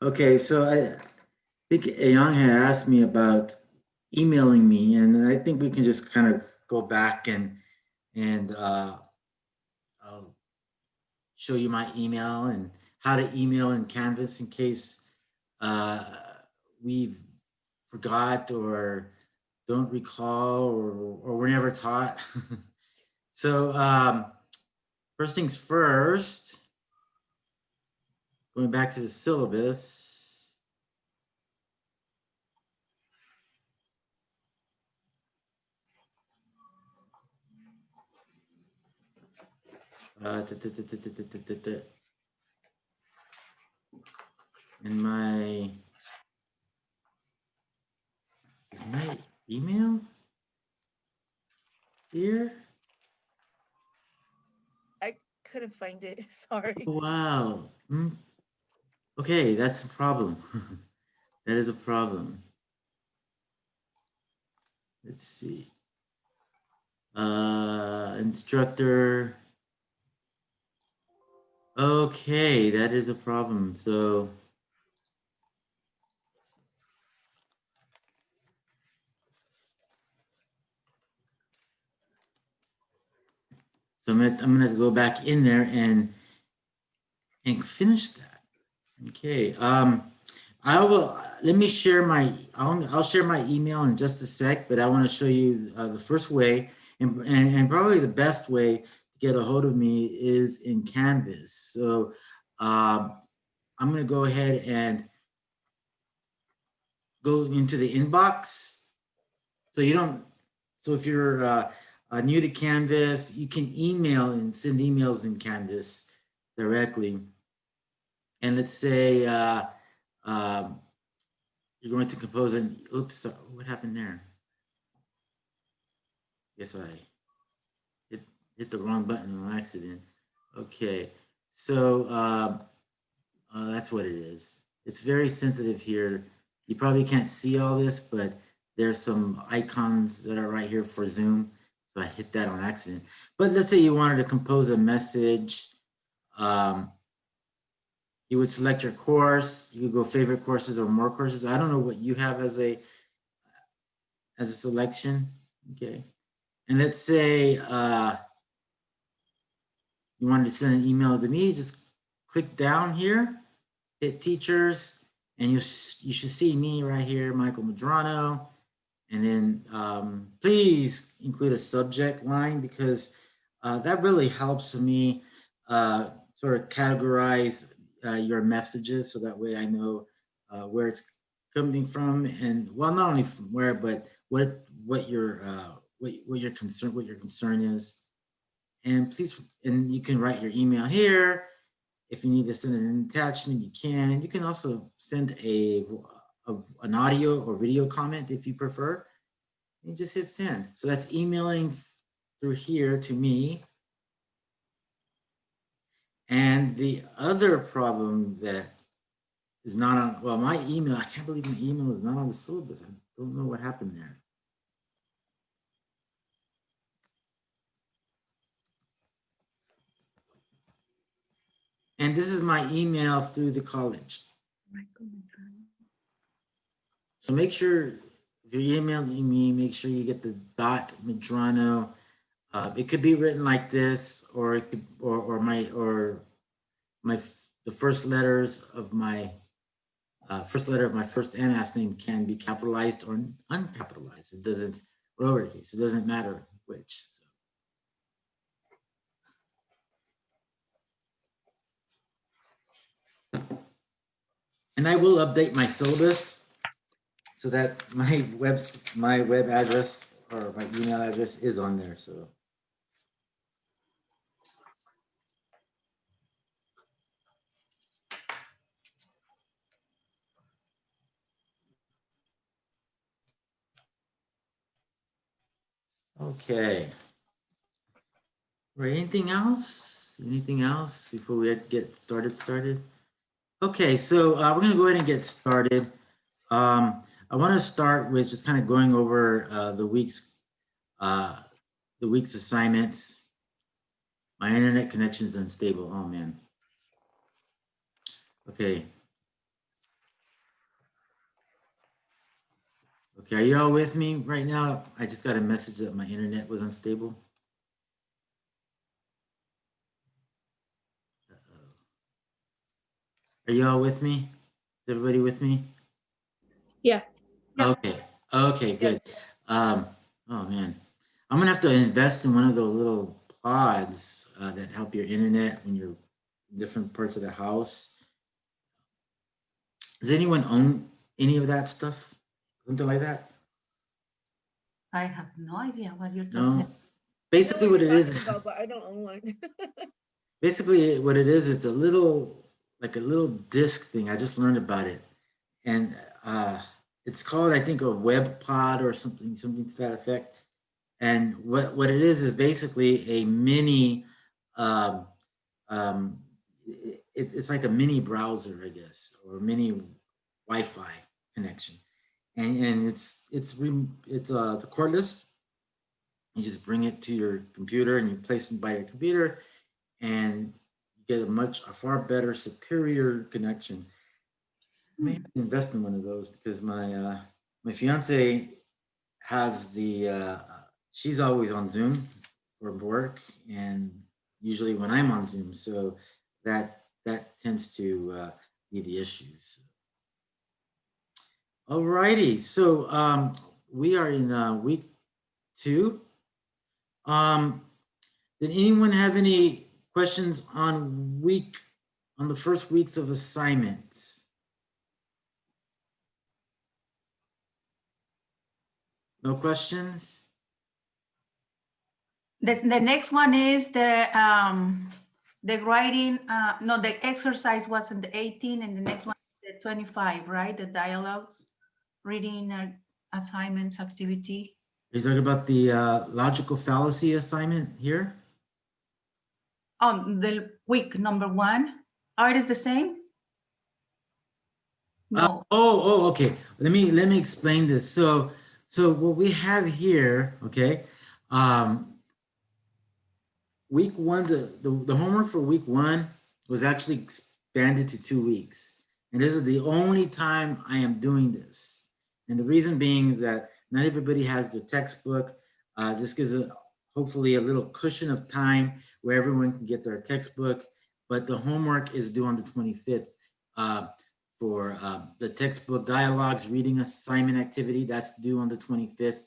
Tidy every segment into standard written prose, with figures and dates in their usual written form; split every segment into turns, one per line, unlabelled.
Okay, so I think Ayang had asked me about emailing me, and I think we can just kind of go back and I'll show you my email and how to email in Canvas in case uh, we've forgot or don't recall or were never taught. So first things first, going back to the syllabus. Uh, da, da, da, da, da, da, da, da. In my, is my email here?
I couldn't find it. Sorry.
Oh, wow. Okay, that's a problem. That is a problem. Let's see. Instructor. Okay, that is a problem. So I'm gonna go back in there and finish that. Okay. I will. Let me share my. I'll share my email in just a sec, but I want to show you the first way, and probably the best way to get a hold of me is in Canvas. So I'm gonna go ahead and go into the inbox. So you don't. So if you're new to Canvas, you can email and send emails in Canvas directly. And let's say um, you're going to compose an. Oops, what happened there? Yes, I hit, hit the wrong button on accident. Okay, so that's what it is. It's very sensitive here. You probably can't see all this, but there's some icons that are right here for Zoom. So I hit that on accident. But let's say you wanted to compose a message. Um, you would select your course. You could go favorite courses or more courses. I don't know what you have as a selection. Okay. And let's say you wanted to send an email to me, just click down here, hit teachers, and you should see me right here, Michael Madrano. And then please include a subject line because that really helps me sort of categorize your messages so that way I know where it's coming from and well not only from where but what your concern is. And please, and you can write your email here. If you need to send an attachment, you can. You can also send an audio or video comment if you prefer. You just hit send. So that's emailing through here to me. And the other problem that is not on, well, my email, I can't believe my email is not on the syllabus. I don't know what happened there. And this is my email through the college. So make sure if you're emailing me, make sure you get the .Medrano. It could be written like this, or it could, or the first letters of my first letter of my first and last name can be capitalized or uncapitalized. It doesn't lowercase. It doesn't matter which. So. And I will update my syllabus so that my web address or my email address is on there. So. Okay. Right. Anything else? Anything else before we get started? Okay, so we're gonna go ahead and get started. I want to start with just kind of going over uh, the week's assignments. My internet connection is unstable. Oh man. Okay. Okay, are you all with me right now? I just got a message that my internet was unstable. Uh-oh. Are you all with me? Is everybody with me?
Yeah.
Yeah.
Okay, okay, good.
Yes.
Oh man, I'm gonna have to invest in one of those little pods that help your internet when you're in different parts of the house. Does anyone own any of that stuff? Something like that?
I have no idea what you're talking
No.
about.
I know
Basically, what
you're
it
talking
is,
about, but I don't own one.
basically what it is, it's a little like a little disc thing. I just learned about it, and it's called, I think, a web pod or something to that effect. And what it is basically a mini, um, um, it's like a mini browser, I guess, or a mini Wi-Fi connection, and it's the cordless. You just bring it to your computer and you place it by your computer, and you get a far better, superior connection. I may have to invest in one of those because my fiance has she's always on Zoom for work, and usually when I'm on Zoom, so that tends to be the issues. Alrighty, so we are in week 2. Um, did anyone have any questions on the first weeks of assignments? No questions?
The next one is the writing, no, the exercise was in the 18 and the next one is the 25, right? The dialogues, reading assignments, activity.
Are you talking about the logical fallacy assignment here?
On the week number 1, are it is the same? No.
Okay. Let me explain this. So what we have here, okay, week 1, the homework for week 1 was actually expanded to 2 weeks, and this is the only time I am doing this. And the reason being is that not everybody has their textbook. This gives hopefully a little cushion of time where everyone can get their textbook, but the homework is due on the 25th. For the textbook dialogues reading assignment activity, that's due on the 25th.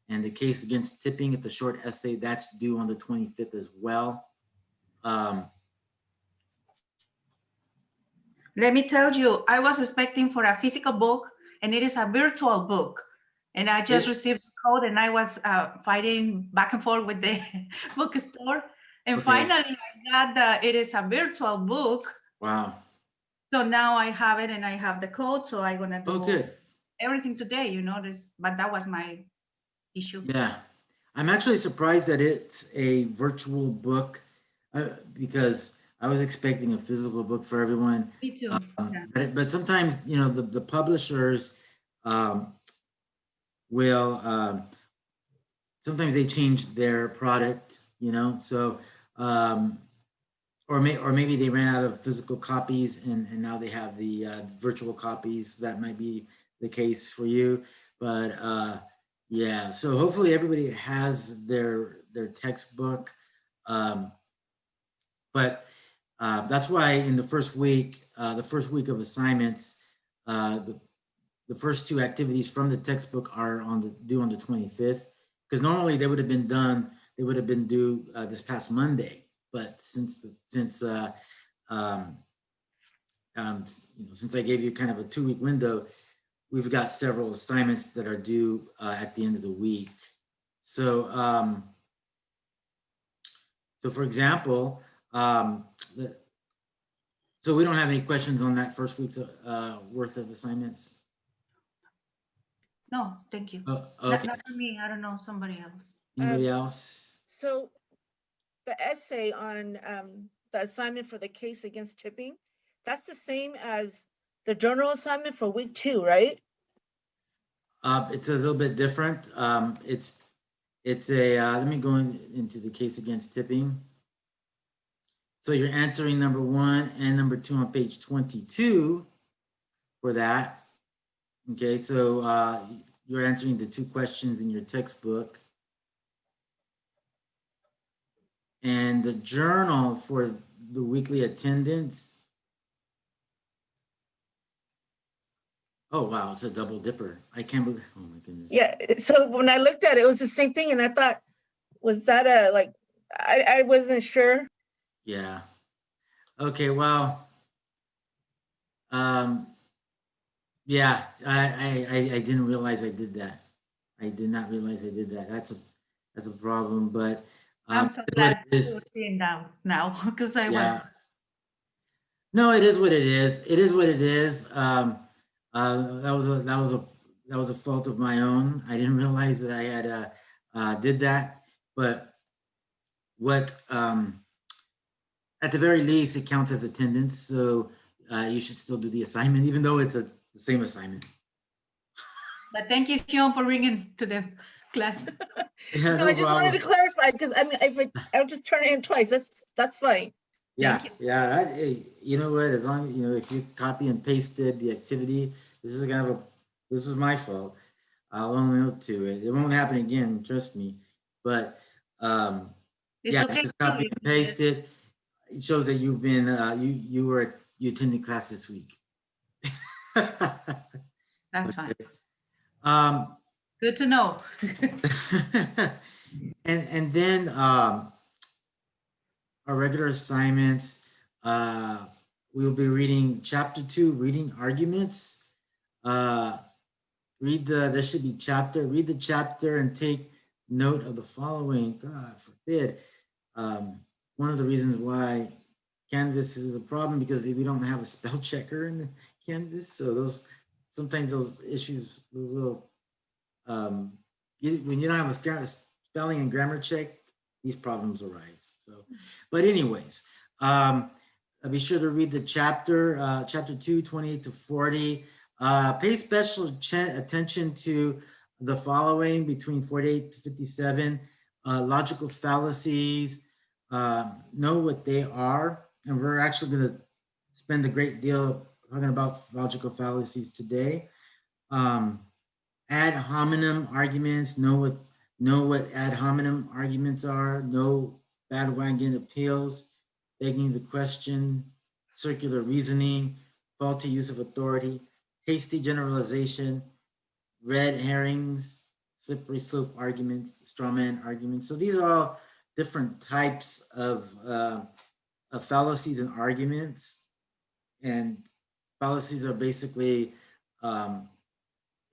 And the case against tipping, it's a short essay, that's due on the 25th as well.
Let me tell you, I was expecting for a physical book and it is a virtual book. And I just received the code and I was fighting back and forth with the bookstore. And
Okay.
finally I got it is a virtual book.
Wow.
So now I have it and I have the code. So I'm gonna do
good.
everything today, but that was my issue.
Yeah. I'm actually surprised that it's a virtual book because I was expecting a physical book for everyone.
Me too. Yeah.
But sometimes, the publishers will, sometimes they change their product, so, or maybe they ran out of physical copies and now they have the virtual copies. That might be the case for you, but yeah. So hopefully everybody has their textbook, but that's why in the first week of assignments, the first 2 activities from the textbook are due on the 25th, because normally they would have been due this past Monday. But since I gave you kind of a 2-week window, we've got several assignments that are due at the end of the week. So for example, so we don't have any questions on that first week's worth of assignments.
No, thank you.
Okay.
Not for me. I don't know, somebody else.
Anybody else?
So the essay on the assignment for the case against tipping, that's the same as the journal assignment for week 2, right?
It's a little bit different. It's a, let me go into the case against tipping. So you're answering number 1 and number 2 on page 22 for that. Okay, so you're answering the 2 questions in your textbook. And the journal for the weekly attendance. Oh, wow, it's a double dipper. I can't believe, oh my goodness.
Yeah, so when I looked at it, it was the same thing, and I thought, was that a, like, I wasn't sure.
Yeah. Okay, well, yeah, I didn't realize I did that. I did not realize I did that. That's a problem, but
I'm so
it's what
glad
it is.
you're seeing now because I was.
Yeah. No, it is what it is. It is what it is. That was a fault of my own. I didn't realize that I had did that, but what at the very least it counts as attendance. So you should still do the assignment, even though it's the same assignment.
But thank you, Kion, for bringing to the class.
Yeah,
No, I just wanted to clarify, because I mean, if I'll just turn it in twice, that's fine.
Yeah,
Thank
yeah. Hey, you know what? As long as you know, if you copy and pasted the activity, this is my fault. I'll own up to it. It won't happen again, trust me. But
It's
yeah,
okay.
just copy and paste it. It shows that you've been you attended class this week.
That's fine.
Um,
Good to know.
and then our regular assignments. We'll be reading chapter 2, reading arguments. There should be chapter. Read the chapter and take note of the following. God forbid. One of the reasons why Canvas is a problem, because we don't have a spell checker in Canvas, so sometimes those issues, those little when you don't have a spelling and grammar check, these problems arise. So, but anyways, be sure to read the chapter 2, 28 to 40. Pay special attention to the following between 48 to 57. Logical fallacies, know what they are. And we're actually going to spend a great deal talking about logical fallacies today. Ad hominem arguments, know what ad hominem arguments are, know bandwagon appeals, begging the question, circular reasoning, faulty use of authority, hasty generalization, red herrings, slippery slope arguments, straw man arguments. So these are all different types of fallacies and arguments. And fallacies are basically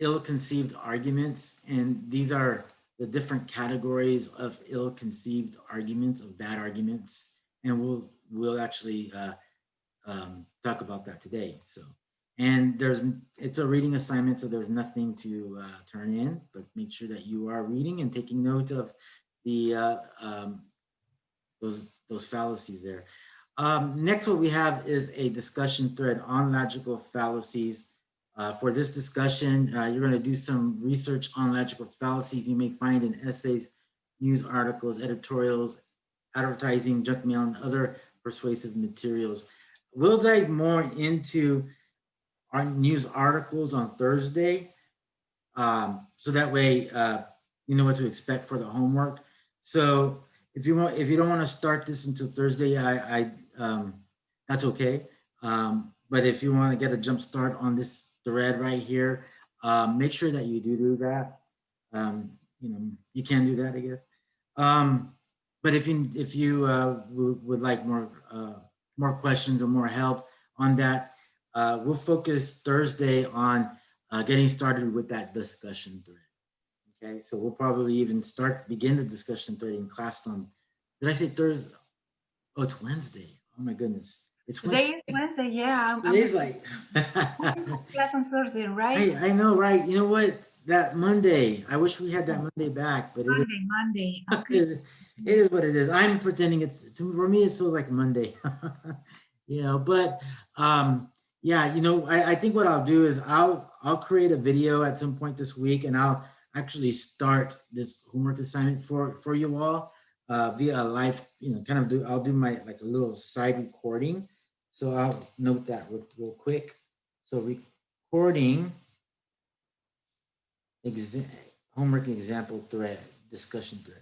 ill-conceived arguments, and these are the different categories of ill-conceived arguments, of bad arguments, and we'll actually talk about that today. So, and it's a reading assignment, so there's nothing to turn in, but make sure that you are reading and taking note of the those fallacies there. Next, what we have is a discussion thread on logical fallacies. For this discussion, you're going to do some research on logical fallacies you may find in essays, news articles, editorials, advertising, junk mail, and other persuasive materials. We'll dive more into our news articles on Thursday, so that way you know what to expect for the homework. So if you don't want to start this until Thursday, that's okay. But if you want to get a jump start on this thread right here, make sure that you do that. You know, you can do that, I guess. But if you would like more questions or more help on that, we'll focus Thursday on getting started with that discussion thread. Okay, so we'll probably even begin the discussion thread in class on. Did I say Thursday? Oh, it's Wednesday. Oh my goodness. It's
Today is Wednesday, yeah.
Today's like
class on Thursday, right?
I know, right? You know what? That Monday. I wish we had that Monday back, but
Monday. Okay.
it is what it is. I'm pretending for me. It feels like Monday, you know. But yeah, you know, I think what I'll do is I'll create a video at some point this week, and I'll actually start this homework assignment for you all via a live. You know, I'll do my like a little side recording. So I'll note that real quick. So recording homework example thread, discussion thread.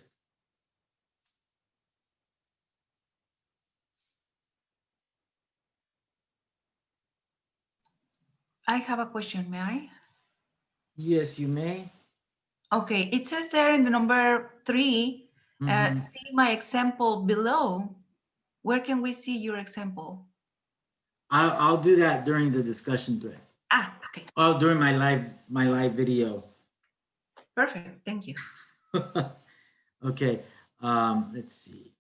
I have a question, may I?
Yes, you may.
Okay, it says there in the number 3,
Mhm.
see my example below. Where can we see your example?
I'll do that during the discussion thread.
Ah, okay,
Oh, during my live video.
perfect, thank you.
Okay, let's see.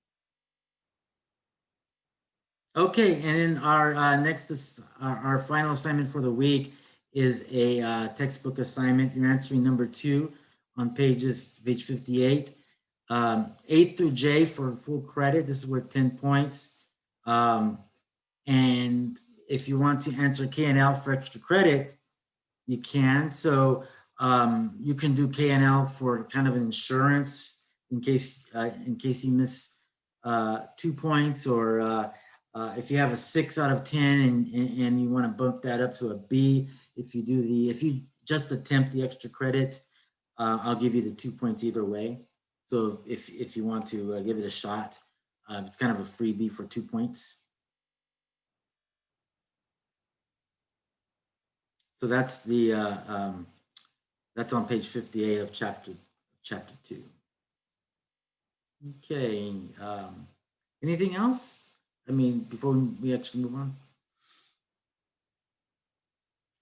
Okay, and then our next is our final assignment for the week is a textbook assignment. You're answering number 2 on page 58. 8 through J for full credit. This is worth 10 points. And if you want to answer K and L for extra credit, you can. So you can do K and L for kind of an insurance in case you miss 2 points, or if you have a 6 out of 10 and you want to bump that up to a B. If you just attempt the extra credit, I'll give you the 2 points either way. So if you want to give it a shot, it's kind of a freebie for 2 points. So that's that's on page 58 of chapter 2. Okay. Anything else? I mean, before we actually move on.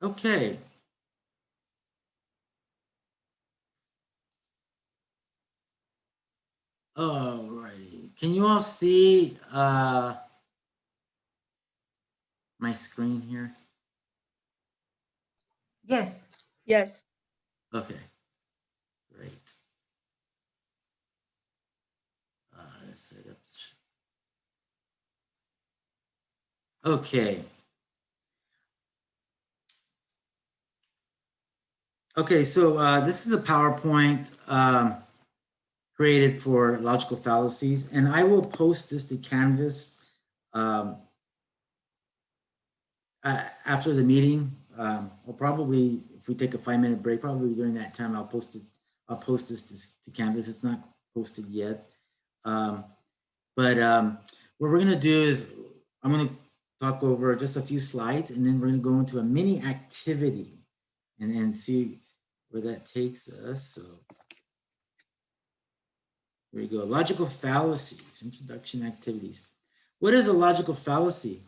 Okay. All right. Can you all see my screen here?
Yes.
Yes.
Okay. Great. Set up. Okay. Okay, so this is a PowerPoint created for logical fallacies, and I will post this to Canvas after the meeting. Or probably, if we take a 5-minute break, probably during that time, I'll post it. I'll post this to Canvas. It's not posted yet. But what we're gonna do is I'm gonna talk over just a few slides, and then we're gonna go into a mini activity and see where that takes us. So here we go. Logical fallacies, introduction activities. What is a logical fallacy?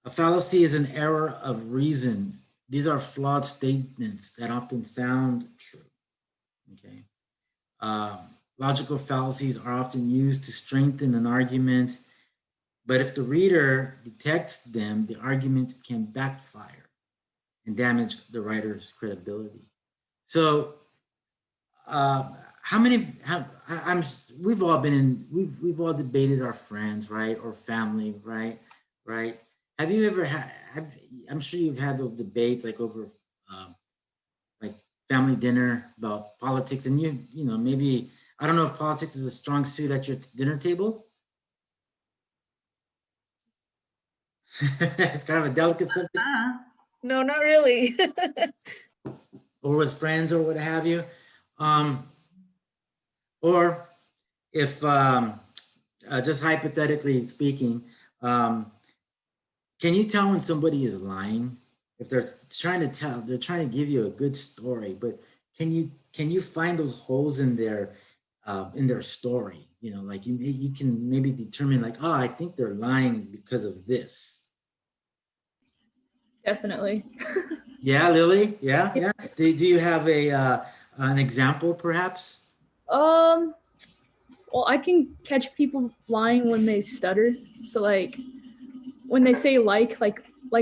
A fallacy is an error of reason. These are flawed statements that often sound true. Okay. Logical fallacies are often used to strengthen an argument, but if the reader detects them, the argument can backfire and damage the writer's credibility. So, how many have we've all been in, we've all debated our friends, right, or family, right? Have you ever had, I'm sure you've had those debates like over like family dinner about politics, and you know, maybe, I don't know if politics is a strong suit at your dinner table. It's kind of a delicate subject.
No, not really.
Or with friends or what have you. Or if, just hypothetically speaking, can you tell when somebody is lying? If they're trying to give you a good story, but can you find those holes in their story? You know, like you can maybe determine like, oh, I think they're lying because of this.
Definitely.
Yeah, Lily. Yeah. Do you have an example, perhaps?
Well, I can catch people lying when they stutter. So like when they say like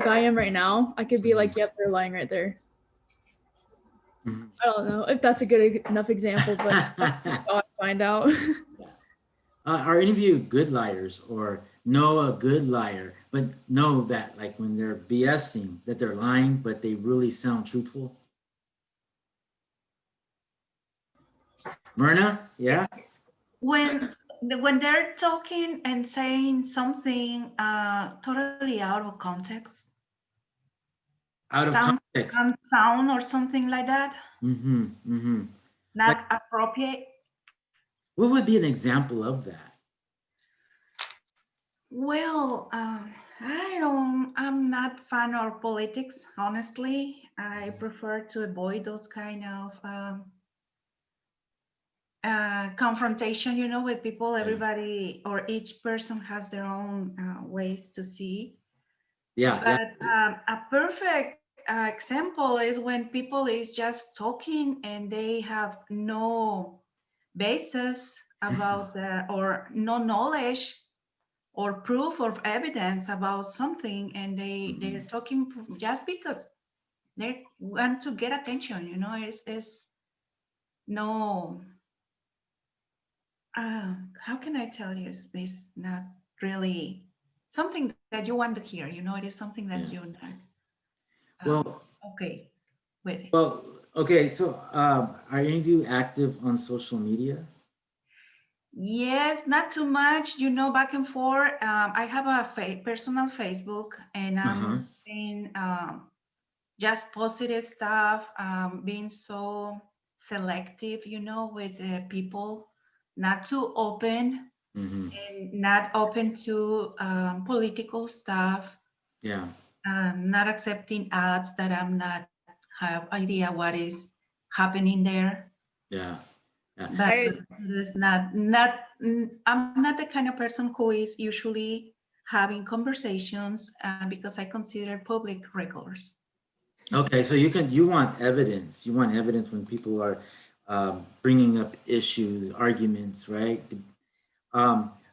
I am right now, I could be like, yep, they're lying right there.
Mhm.
I don't know if that's a good enough example, but I'll find out.
Are any of you good liars, or know a good liar, but know that like when they're BSing, that they're lying, but they really sound truthful? Myrna, yeah?
When they're talking and saying something totally out of context,
out of
sounds
context.
unsound or something like that,
Mm-hmm, mm-hmm.
not appropriate.
What would be an example of that?
Well, I'm not fan of politics, honestly. I prefer to avoid those kind of confrontation, with people. Everybody or each person has their own ways to see.
Yeah, yeah.
But a perfect example is when people is just talking and they have no basis about or no knowledge or proof or evidence about something, and they're talking just because they want to get attention. It's no. How can I tell you? Is this not really something that you want to hear? It is something that
Yeah.
you're not
Well,
okay with it.
well, okay. So, are any of you active on social media?
Yes, not too much, back and forth. I have a personal Facebook, and
Uh-huh.
I'm saying just positive stuff, being so selective, with people, not too open
Mm-hmm.
and not open to political stuff,
Yeah.
not accepting ads that I'm not have idea what is happening there.
Yeah. Yeah.
But
I
it is I'm not the kind of person who is usually having conversations because I consider public records.
Okay. So you want evidence. You want evidence when people are bringing up issues, arguments, right?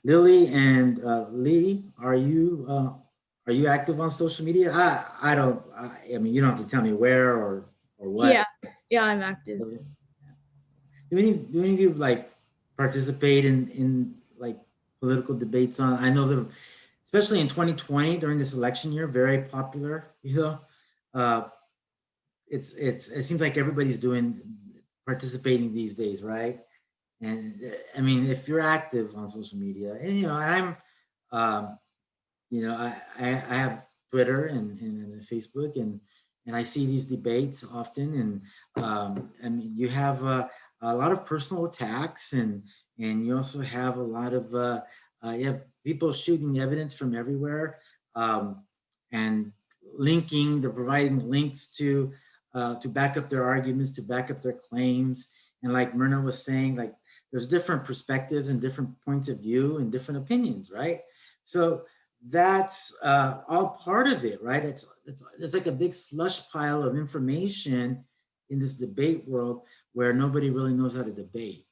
Lily and Lee, are you active on social media? I don't. I mean, you don't have to tell me where or what.
Yeah, yeah, I'm active.
Do any of you like participate in like political debates on? I know that especially in 2020 during this election year, very popular. Uh, it seems like everybody's doing participating these days, right? And I mean, if you're active on social media, and I'm, um, I have Twitter and Facebook, and I see these debates often, and I mean, you have a lot of personal attacks, and you also have a lot of you have people shooting evidence from everywhere, and they're providing links to back up their arguments, to back up their claims, and like Myrna was saying, like there's different perspectives and different points of view and different opinions, right? So that's all part of it, right? It's like a big slush pile of information in this debate world where nobody really knows how to debate.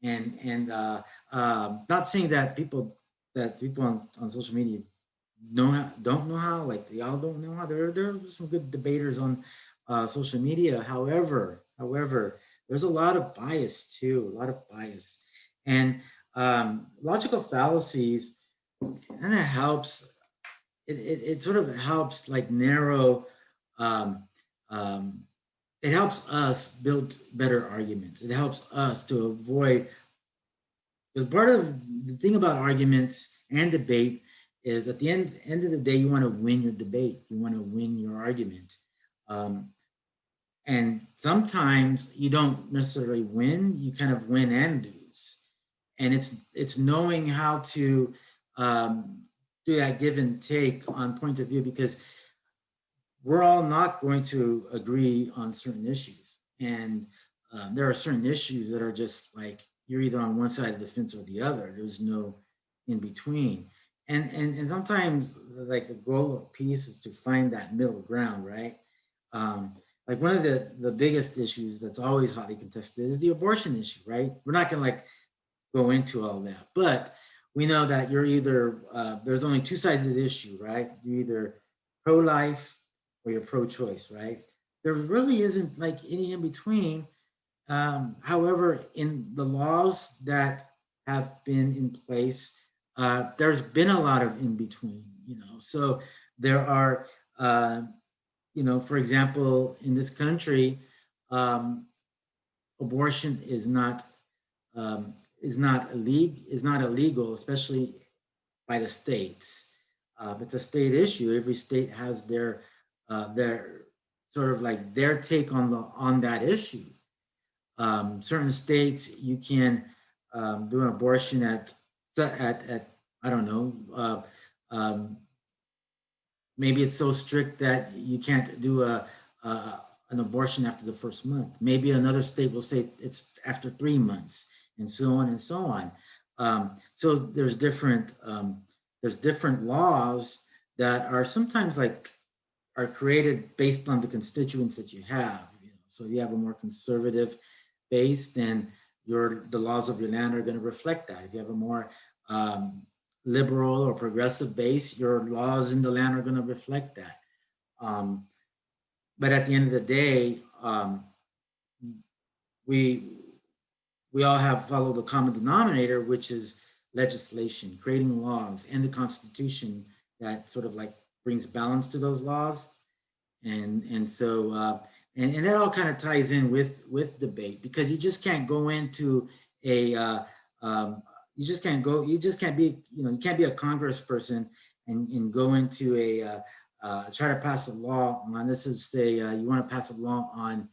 And not saying that people on social media don't know how, like y'all don't know how. There are some good debaters on social media. However, there's a lot of bias too, a lot of bias, and logical fallacies, and it helps. It sort of helps like narrow. Um, um, it helps us build better arguments. It helps us to avoid, because part of the thing about arguments and debate is at the end of the day, you want to win your debate. You want to win your argument. Um, and sometimes you don't necessarily win, you kind of win and lose. And it's knowing how to um, do that give and take on point of view, because we're all not going to agree on certain issues. And there are certain issues that are just like you're either on one side of the fence or the other. There's no in between. And sometimes like the goal of peace is to find that middle ground, right? Um, like one of the biggest issues that's always hotly contested is the abortion issue, right? We're not gonna like go into all that, but we know that you're either there's only two sides of the issue, right? You're either pro-life or you're pro-choice, right? There really isn't like any in between. However, in the laws that have been in place, there's been a lot of in between, So there are, for example, in this country, um, abortion um, is not illegal, especially by the states. It's a state issue. Every state has their sort of like their take on that issue. Certain states you can do an abortion at I don't know, maybe it's so strict that you can't do an abortion after the first month. Maybe another state will say it's after 3 months, and so on and so on. So there's different laws that are sometimes like are created based on the constituents that you have. You know? So if you have a more conservative base, then the laws of your land are going to reflect that. If you have a more liberal or progressive base, your laws in the land are going to reflect that. But at the end of the day, we all have followed the common denominator, which is legislation, creating laws, and the Constitution that sort of like brings balance to those laws. And so and that all kind of ties in with debate, because you just can't go into a you just can't be, you know, you can't be a congressperson and go into a try to pass a law on, this is say you want to pass a law on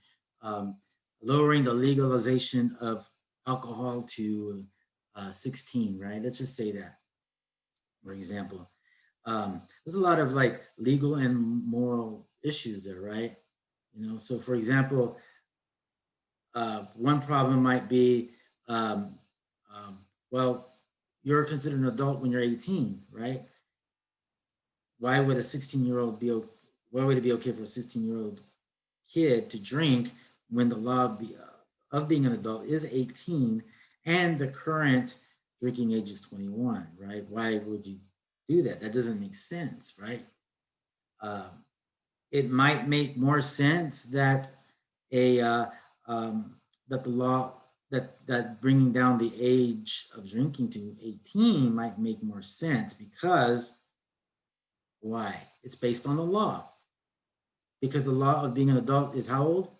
lowering the legalization of alcohol to 16, right? Let's just say that, for example. There's a lot of like legal and moral issues there, right? You know, so for example, one problem might be, well, you're considered an adult when you're 18, right? Why would a 16-year-old be? Why would it be okay for a 16-year-old kid to drink when the law of being an adult is 18 and the current drinking age is 21, right? Why would you do that? That doesn't make sense, right? It might make more sense that that the law that bringing down the age of drinking to 18 might make more sense, because why? It's based on the law. Because the law of being an adult is how old?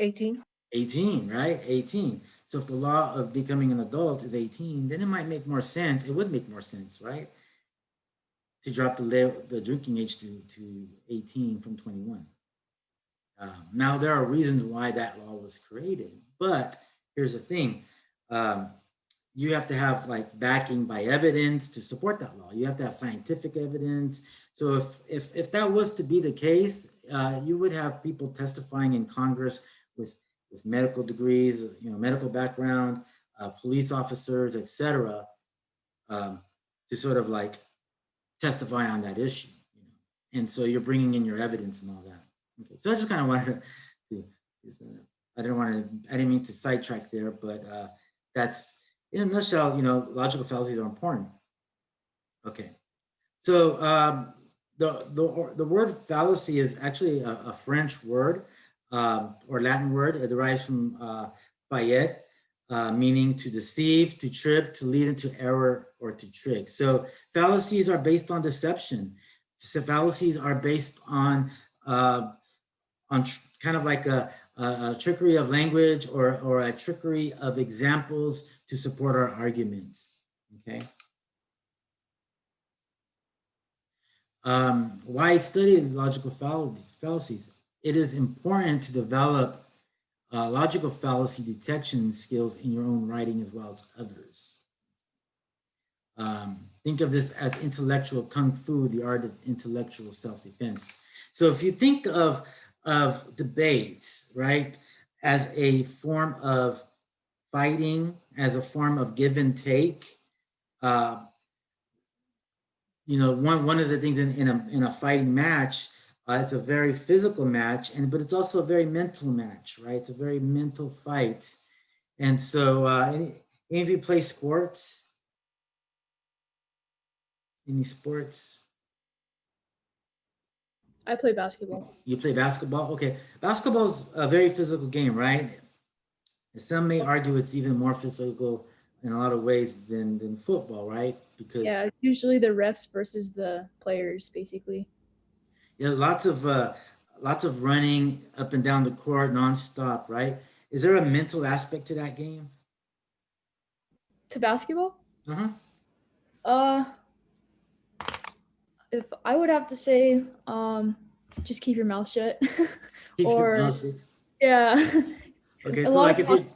18.
18, right? 18. So if the law of becoming an adult is 18, then it might make more sense. It would make more sense, right? To drop the drinking age to 18 from 21. Now, there are reasons why that law was created, but here's the thing. You have to have like backing by evidence to support that law. You have to have scientific evidence. So if that was to be the case, you would have people testifying in Congress with medical degrees, you know, medical background, police officers, etc., to sort of like testify on that issue. You know? And so you're bringing in your evidence and all that. Okay, so I just kind of wanted to I didn't mean to sidetrack there, but that's in a nutshell. You know, logical fallacies are important. Okay, so the word fallacy is actually a French word or Latin word. It derives from fayet, meaning to deceive, to trip, to lead into error, or to trick. So fallacies are based on deception. So fallacies are based on kind of like a trickery of language or a trickery of examples to support our arguments. Okay. Why study logical fallacies? It is important to develop logical fallacy detection skills in your own writing as well as others. Think of this as intellectual kung fu, the art of intellectual self-defense. So if you think of debates, right, as a form of fighting, as a form of give and take, you know, one of the things in a fighting match, it's a very physical match, but it's also a very mental match, right? It's a very mental fight. And so any of you play sports? Any sports?
I play basketball.
You play basketball? Okay. Basketball's a very physical game, right? Some may argue it's even more physical in a lot of ways than football, right? Because
yeah, usually the refs versus the players, basically.
Yeah, lots of running up and down the court nonstop, right? Is there a mental aspect to that game?
To basketball?
Uh-huh.
If I would have to say, just keep your mouth shut.
Keep your
Or
mouth shut.
yeah.
Okay,
a
so
lot
like
of
if you,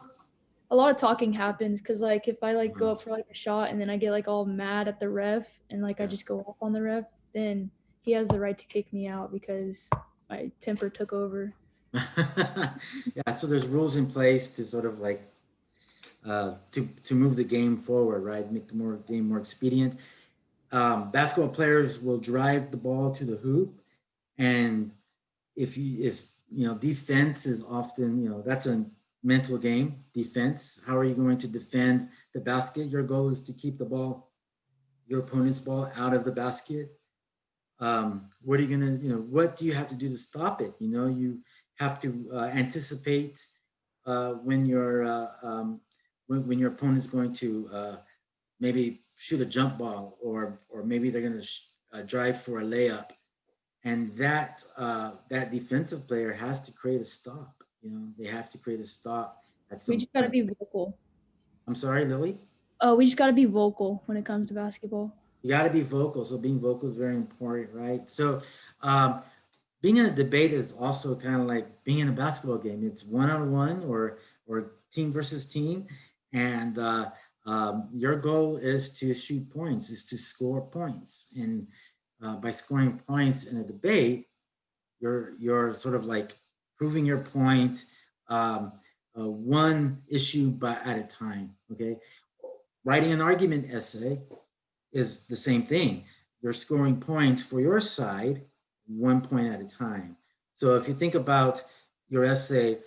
a lot of talking happens because like if I like go
Mhm.
up for like a shot and then I get like all mad at the ref and like I
Yeah.
just go off on the ref, then he has the right to kick me out because my temper took over.
Yeah, so there's rules in place to sort of like to move the game forward, right? Make the game more expedient. Basketball players will drive the ball to the hoop, and if you know, defense is often, you know, that's a mental game. Defense. How are you going to defend the basket? Your goal is to keep the ball, your opponent's ball, out of the basket. What are you gonna, you know, what do you have to do to stop it? You know, you have to anticipate when when your opponent's going to maybe shoot a jump ball, or maybe they're going to drive for a layup, and that defensive player has to create a stop. You know, they have to create a stop at
We
some
just gotta
point.
be vocal.
I'm sorry, Lily.
Oh, we just gotta be vocal when it comes to basketball.
You got to be vocal. So being vocal is very important, right? So um, being in a debate is also kind of like being in a basketball game. It's one on one or team versus team, and your goal is to shoot points, is to score points, and by scoring points in a debate, you're sort of like proving your point, um, one issue by at a time. Okay, writing an argument essay is the same thing. You're scoring points for your side, one point at a time. So if you think about your essay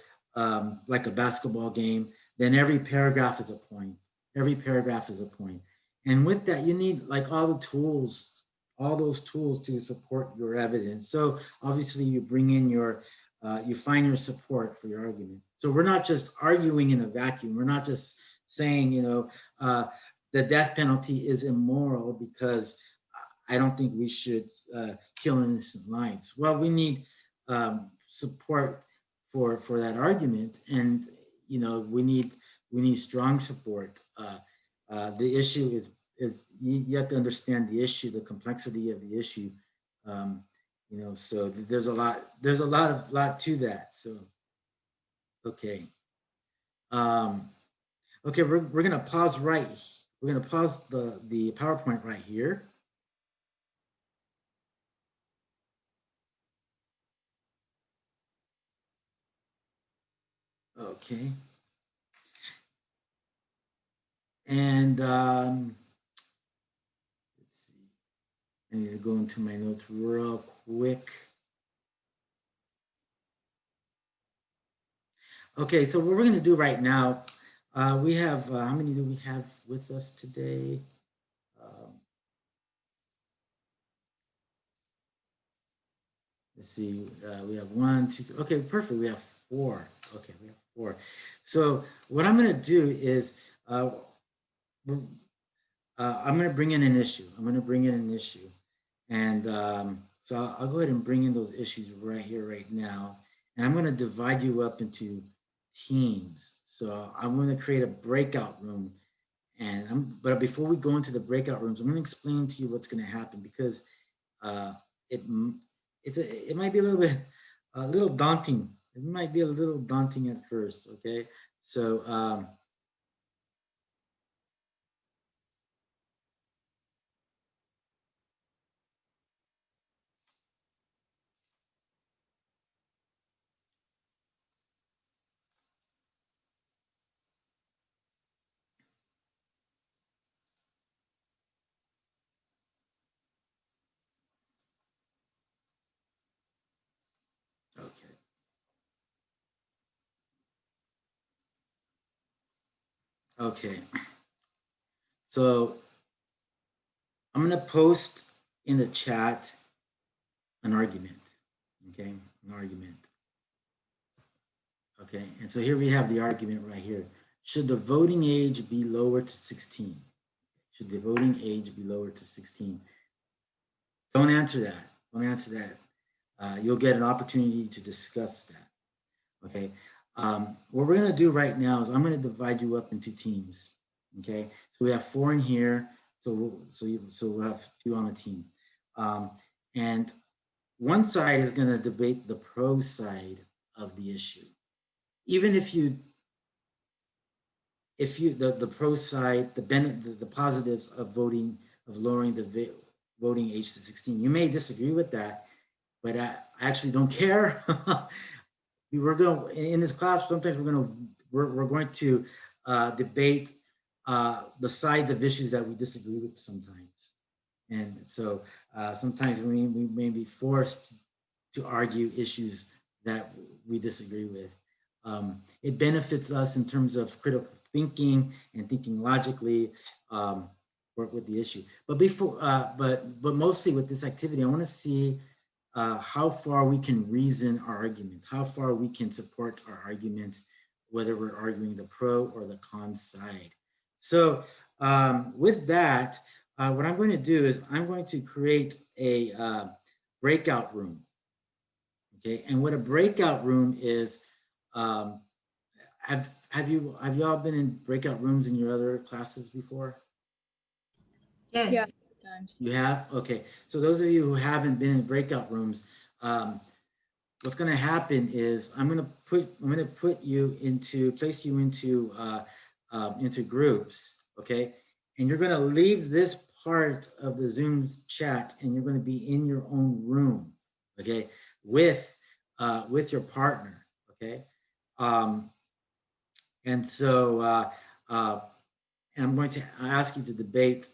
like a basketball game, then every paragraph is a point. Every paragraph is a point. And with that, you need like all the tools, all those tools to support your evidence. So obviously, you bring in you find your support for your argument. So we're not just arguing in a vacuum. We're not just saying, you know, the death penalty is immoral because I don't think we should kill innocent lives. Well, we need support for that argument, and you know, we need strong support. The issue is you have to understand the issue, the complexity of the issue. Um, you know, so there's a lot to that. So okay. Um, Okay, we're gonna pause right. We're gonna pause the PowerPoint right here. Okay, and let's see. I need to go into my notes real quick. Okay, so what we're gonna do right now, we have how many do we have with us today? Let's see, we have one, two, three. Okay, perfect. We have four. Okay, we have four. So what I'm gonna do is I'm going to bring in an issue. I'm going to bring in an issue. And so I'll go ahead and bring in those issues right here, right now. And I'm going to divide you up into teams. So I'm going to create a breakout room. But before we go into the breakout rooms, I'm going to explain to you what's going to happen because uh, it it might be a little daunting. It might be a little daunting at first. Okay, so okay. Okay. So I'm going to post in the chat an argument. Okay. An argument. Okay. And so here we have the argument right here. Should the voting age be lowered to 16? Should the voting age be lowered to 16? Don't answer that. Don't answer that. You'll get an opportunity to discuss that. Okay. What we're going to do right now is I'm going to divide you up into teams. Okay. So we have four in here. So we'll have two on a team. And one side is going to debate the pro side of the issue. Even if the pro side, the positives of voting, of lowering the voting age to 16, you may disagree with that, but I actually don't care. We're going in this class. Sometimes we're going to debate the sides of issues that we disagree with sometimes, and so sometimes we may be forced to argue issues that we disagree with. It benefits us in terms of critical thinking and thinking logically with the issue. But but mostly with this activity, I want to see how far we can reason our argument, how far we can support our argument, whether we're arguing the pro or the con side. So with that, what I'm going to do is I'm going to create a breakout room. Okay, and what a breakout room is, have you all been in breakout rooms in your other classes before?
Yes.
Yeah. Times.
You have? Okay. So those of you who haven't been in breakout rooms, what's going to happen is I'm going to place you into groups. Okay. And you're going to leave this part of the Zoom chat and you're going to be in your own room. Okay. With your partner. Okay. And so, and I'm going to ask you to debate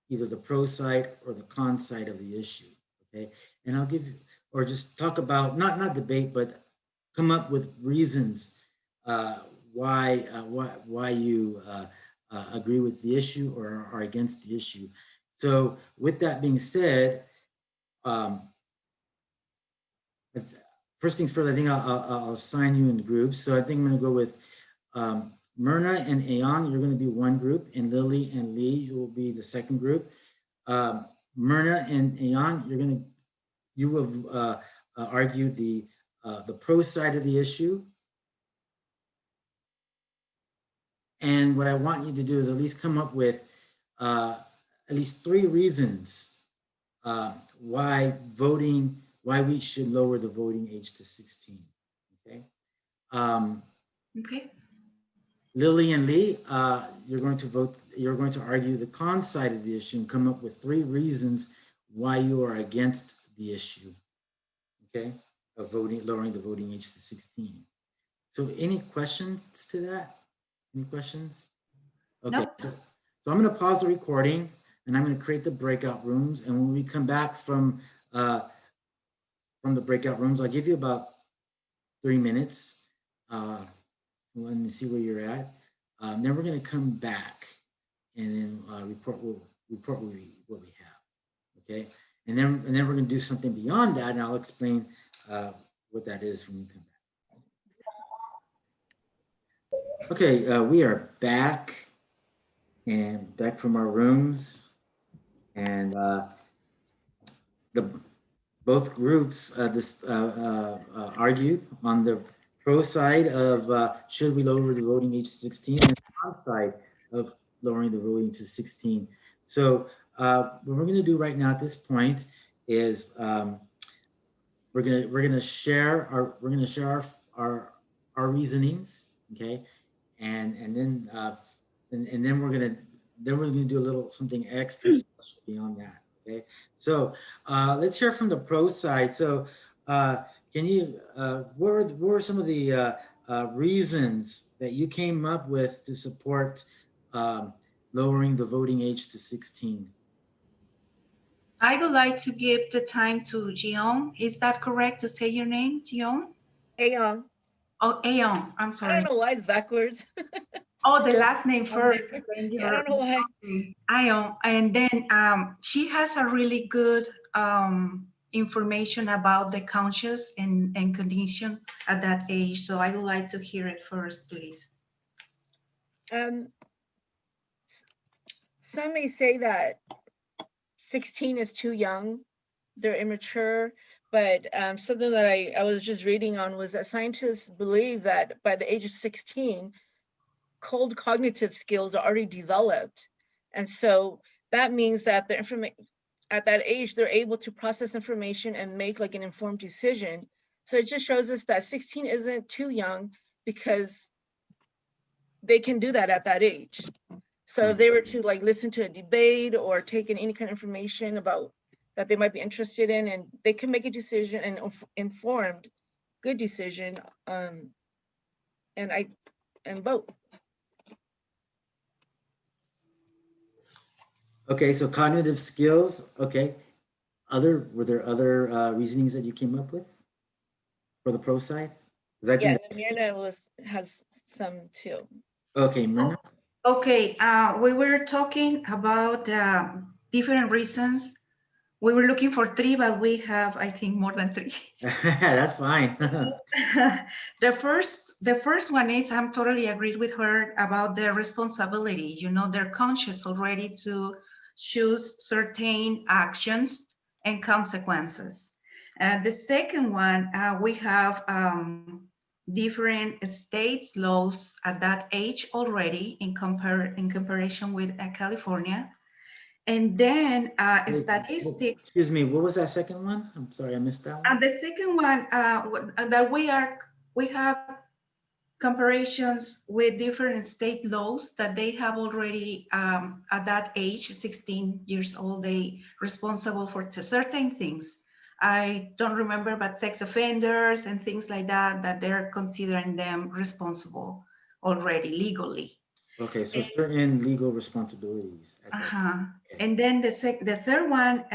either the pro side or the con side of the issue, okay? And I'll give you, or just talk about, not debate, but come up with reasons why you agree with the issue or are against the issue. So with that being said, first things first, I think I'll assign you in groups. So I think I'm gonna go with Myrna and Ayan, you're going to be one group, and Lily and Lee, you will be the second group. Myrna and Ayan, you will argue the pro side of the issue. And what I want you to do is at least come up with at least 3 reasons why we should lower the voting age to 16. Okay.
Okay.
Lily and Lee, you're going to argue the con side of the issue and come up with 3 reasons why you are against the issue, okay, of lowering the voting age to 16. So any questions to that? Any questions? Okay,
No.
so I'm going to pause the recording and I'm going to create the breakout rooms. And when we come back from the breakout rooms, I'll give you about 3 minutes. And see where you're at. Then we're going to come back and then report what we have. Okay, and then we're going to do something beyond that, and I'll explain what that is when we come back. Okay, we are back from our rooms, and both groups argued on the pro side of should we lower the voting age to 16, and the con side of lowering the voting to 16. So what we're going to do right now at this point is we're gonna share our reasonings, okay, and then we're gonna do a little something extra special beyond that. Okay, so let's hear from the pro side. So can you, what were some of the reasons that you came up with to support lowering the voting age to 16?
I would like to give the time to Jion. Is that correct to say your name, Jion?
Ayan.
Oh, Aeon, I'm
I
sorry.
don't know why it's backwards.
Oh, the last name first. Then
Yeah, I don't know why.
Aeon, and then she has a really good information about the conscious and condition at that age. So I would like to hear it first, please.
Some may say that 16 is too young, they're immature, but something that I was just reading on was that scientists believe that by the age of 16, cold cognitive skills are already developed. And so that means that the information, at that age, they're able to process information and make like an informed decision. So it just shows us that 16 isn't too young because they can do that at that age. So if they were to like listen to a debate or take in any kind of information about that they might be interested in, and they can make a decision, an informed, good decision, and vote.
Okay, so cognitive skills, okay. Were there other reasonings that you came up with for the pro side? 'Cause I
Yeah,
think,
and Myrna has some too.
okay, Myrna?
Okay, we were talking about different reasons. We were looking for 3, but we have, I think, more than 3.
That's fine.
The first one is, I'm totally agreed with her about their responsibility. You know, they're conscious already to choose certain actions and consequences. The second one, we have different states laws at that age already in comparison with California. And then statistics.
Excuse me, what was that second one? I'm sorry, I missed that one.
And the second one, that we have comparisons with different state laws that they have already at that age, 16 years old, they responsible for certain things. I don't remember, but sex offenders and things like that, that they're considering them responsible already legally.
Okay, so certain legal responsibilities. At that
Uh-huh. And then the third one,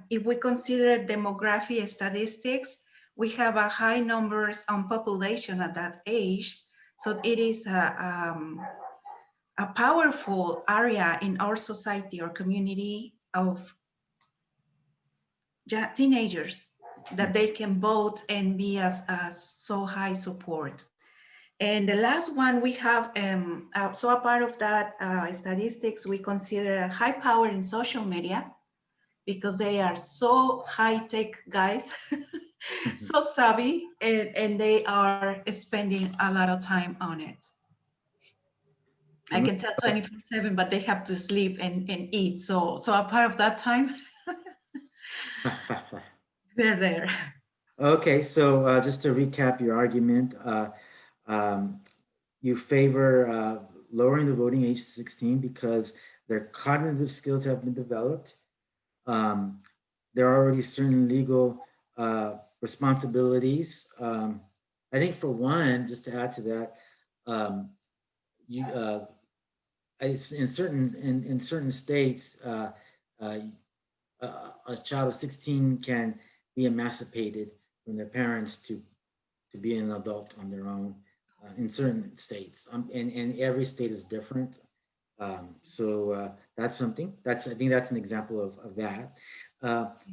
if we consider demographic statistics, we have a high numbers on population at that age. So it is a powerful area in our society or community of teenagers that they can vote and be as so high support. And the last one we have, so a part of that statistics, we consider a high power in social media because they are so high-tech guys, so savvy, and they are spending a lot of time on it. I can tell 24/7, but they have to sleep and eat. So a part of that time, they're there.
Okay, so just to recap your argument, you favor lowering the voting age to 16 because their cognitive skills have been developed. There are already certain legal responsibilities. I think for one, just to add to that, you in certain states, a child of 16 can be emancipated from their parents to be an adult on their own in certain states. And every state is different. So that's something. I think that's an example of that.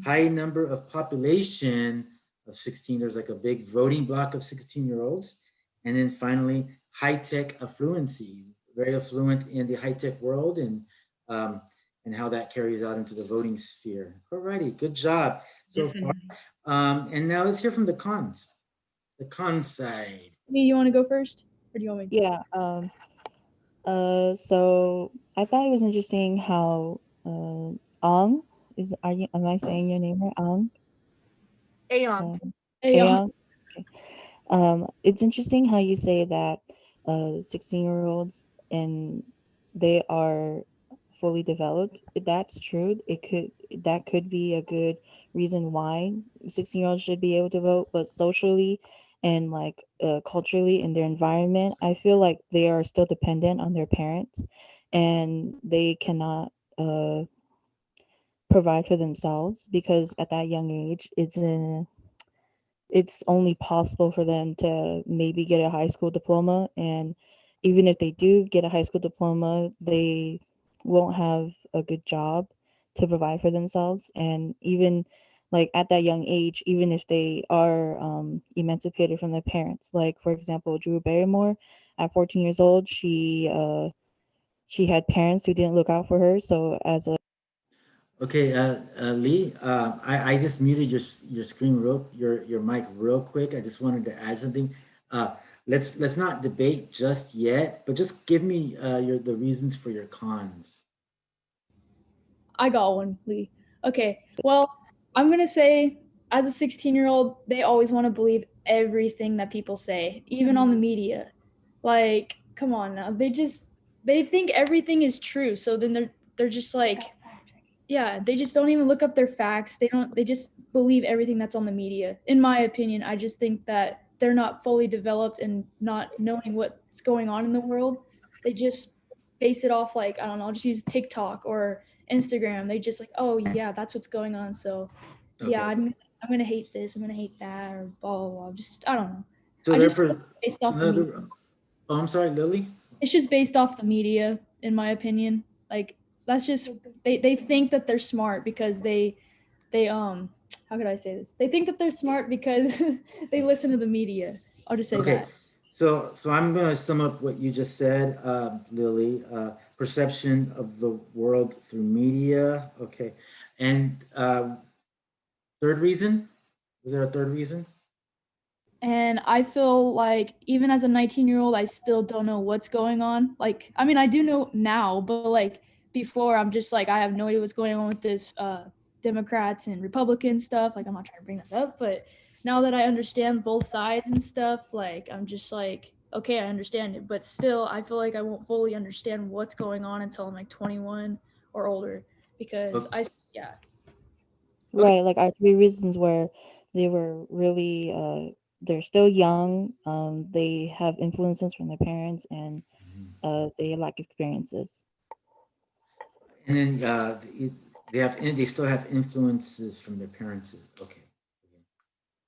High number of population of 16. There's like a big voting block of 16-year-olds. And then finally, high-tech affluency, very affluent in the high-tech world, and how that carries out into the voting sphere. Alrighty, good job so far. And now let's hear from the cons. The con side.
You want to go first, or do you want me?
Yeah. So I thought it was interesting how Ang am I saying your name right? Ang?
Aeon.
Aeon. Okay. It's interesting how you say that 16-year-olds and they are fully developed. That's true. That could be a good reason why 16-year-olds should be able to vote, but socially and like culturally in their environment, I feel like they are still dependent on their parents and they cannot provide for themselves because at that young age it's only possible for them to maybe get a high school diploma, and even if they do get a high school diploma, they won't have a good job to provide for themselves. And even like at that young age, even if they are emancipated from their parents, like for example Drew Barrymore at 14 years old, she had parents who didn't look out for her, so as a
Okay, Lee, I just muted your screen your mic real quick. I just wanted to add something. Let's not debate just yet, but just give me the reasons for your cons.
I got one, Lee. Okay. Well, I'm gonna say as a 16-year-old, they always want to believe everything that people say, even on the media. Like, come on now. They think everything is true. So then they're just like, yeah, they just don't even look up their facts. They just believe everything that's on the media. In my opinion, I just think that they're not fully developed and not knowing what's going on in the world. They just base it off like, I don't know, I'll just use TikTok or Instagram. They just like, oh yeah, that's what's going on. So yeah,
Okay.
I'm gonna hate this, I'm gonna hate that, or blah blah blah. Just I don't know.
So
I just feel
therefore,
like it's based
so
off the media.
oh, I'm sorry, Lily.
It's just based off the media, in my opinion. Like that's just they think that they're smart because they how could I say this? They think that they're smart because they listen to the media. I'll just say
Okay.
that.
So I'm going to sum up what you just said, Lily. Perception of the world through media. Okay. And third reason? Was there a third reason?
And I feel like even as a 19-year-old, I still don't know what's going on. Like, I mean, I do know now, but like before, I'm just like, I have no idea what's going on with this Democrats and Republican stuff. Like, I'm not trying to bring this up, but now that I understand both sides and stuff, like, I'm just like, okay, I understand it. But still, I feel like I won't fully understand what's going on until I'm like 21 or older because yeah.
Right, like our three reasons were they were really they're still young, they have influences from their parents, and they lack experiences.
And then they still have influences from their parents. Okay.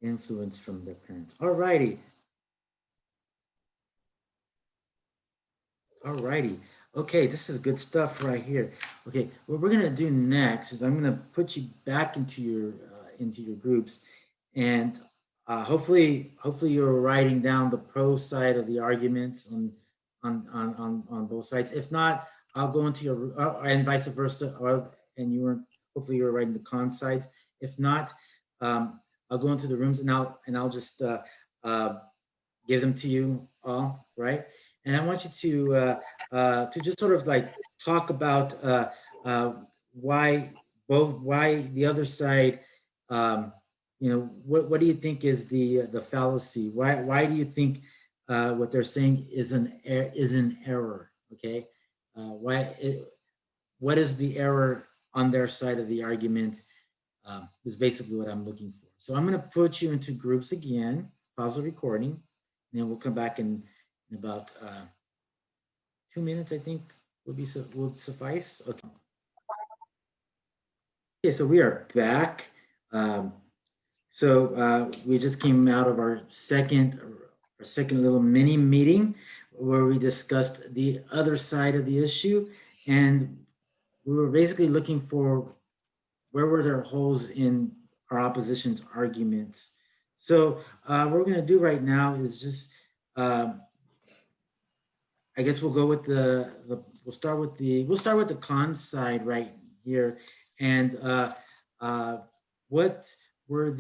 Influence from their parents. All righty. All righty. Okay, this is good stuff right here. Okay, what we're gonna do next is I'm gonna put you back into your groups, and hopefully you're writing down the pro side of the arguments on both sides. If not, I'll go into your and vice versa, or and you were hopefully you're writing the con sides. If not, I'll go into the rooms and I'll just give them to you all, right? And I want you to just sort of like talk about why why the other side, what do you think is the fallacy? Why do you think what they're saying is an error? Okay, what is the error on their side of the argument? Is basically what I'm looking for. So I'm going to put you into groups again. Pause the recording, and then we'll come back in about 2 minutes. I think will suffice. Okay. Okay, so we are back. So we just came out of our second little mini meeting where we discussed the other side of the issue, and we were basically looking for where were there holes in our opposition's arguments. So what we're going to do right now is just I guess we'll go with we'll start with the con side right here. And what were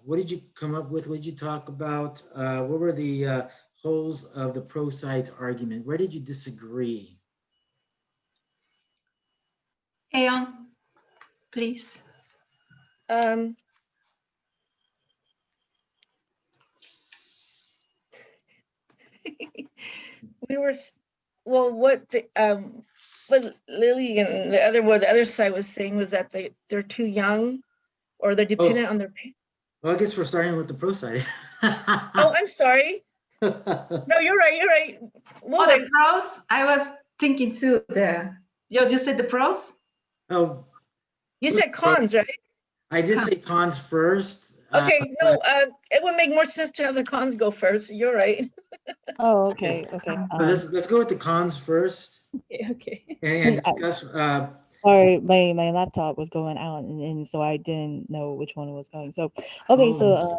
what did you come up with? What did you talk about? What were the holes of the pro side's argument? Where did you disagree?
Aeon, please.
We were, well, what Lily and the other side was saying was that they're too young or they're dependent on their parents.
Well, I guess we're starting with the pro side.
Oh, I'm sorry. No, you're right. You're right.
Oh, the pros. I was thinking too. You said the pros.
Oh,
you said cons, right?
I did say cons first.
Okay, no, it would make more sense to have the cons go first. You're right.
Oh, okay.
So let's go with the cons first.
Okay.
And discuss.
Sorry, my laptop was going out, and so I didn't know which one was going. So okay, so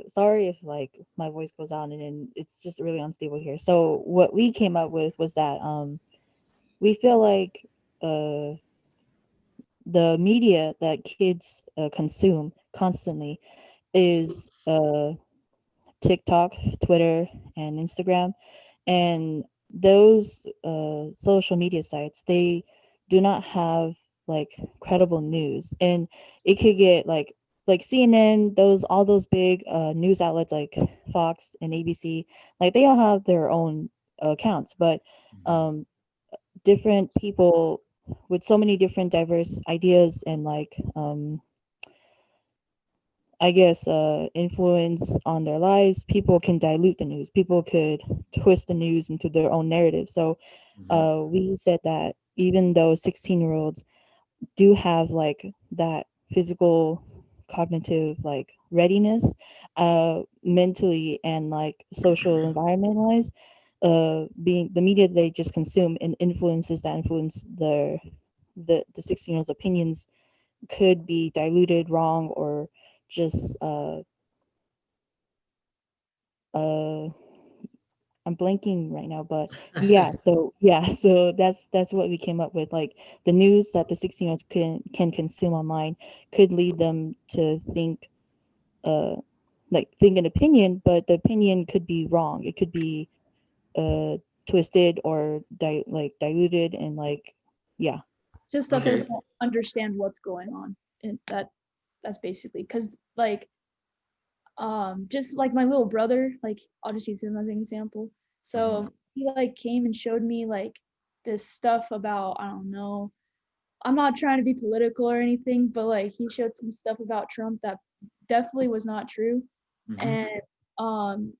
sorry if like my voice goes out and it's just really unstable here. So what we came up with was that we feel like the media that kids consume constantly is TikTok, Twitter, and Instagram, and those social media sites, they do not have like credible news, and it could get like CNN, all those big news outlets like Fox and ABC, like they all have their own accounts, but um different people with so many different diverse ideas and like I guess influence on their lives, people can dilute the news. People could twist the news into their own narrative. So we said that even though 16-year-olds do have like that physical cognitive like readiness mentally and like social environment wise, being the media they just consume and influences that influence the 16-year-olds opinions could be diluted wrong or just uh I'm blanking right now, but yeah, so yeah, so that's what we came up with. Like the news that the 16-year-olds can consume online could lead them to uh think an opinion, but the opinion could be wrong. It could be twisted or diluted and like yeah.
Just that they
Okay.
don't understand what's going on, and that's basically because like just like my little brother, like I'll just use him as an example. So he like came and showed me like this stuff about, I don't know, I'm not trying to be political or anything, but like he showed some stuff about Trump that definitely was not true.
Mhm.
And